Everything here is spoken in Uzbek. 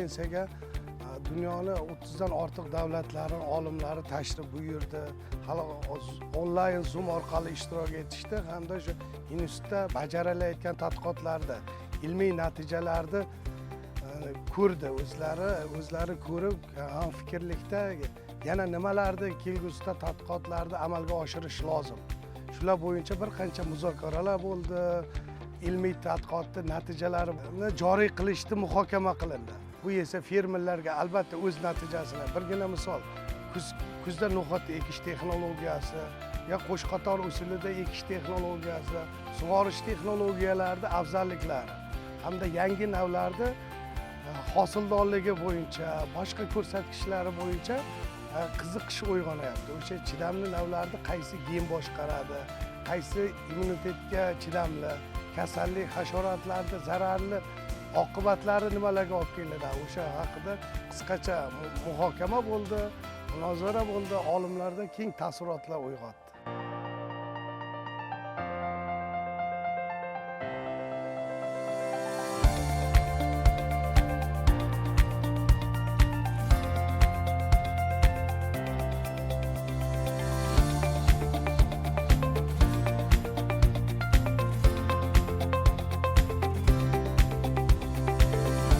konferensiyaga dunyoni 30 dan ortiq davlatlarning olimlari tashrif buyurdi. Hali onlayn Zoom orqali ishtirok etishdi hamda shu institutda bajarilayotgan tadqiqotlarda ilmiy natijalarni ko'rdi. O'zlari ko'rib, hamfikrlikda yana nimalarni kelgusida tadqiqotlarni amalga oshirish lozim. Shular bo'yicha bir qancha muzokaralar bo'ldi. Ilmiy tadqiqotning natijalarini joriy qilishni muhokama qilindi. Bu esa fermerlarga albatta o'z natijasini, birgina misol, kuzda no'xat ekish texnologiyasi, yo qo'shqator usulida ekish texnologiyasi, sug'orish texnologiyalarida afzalliklari hamda yangi navlarda hosildorligi bo'yicha, boshqa ko'rsatkichlari bo'yicha qiziqish uyg'onyapti. O'sha chidamli navlarni qaysi gen boshqaradi, qaysi immunitetga chidamli, kasallik, hasharotlarga zararli oqibatlari nimalarga olib keladi. O'sha haqida qisqacha muhokama bo'ldi, munozara bo'ldi, olimlarda keng taassurotlar uyg'otdi.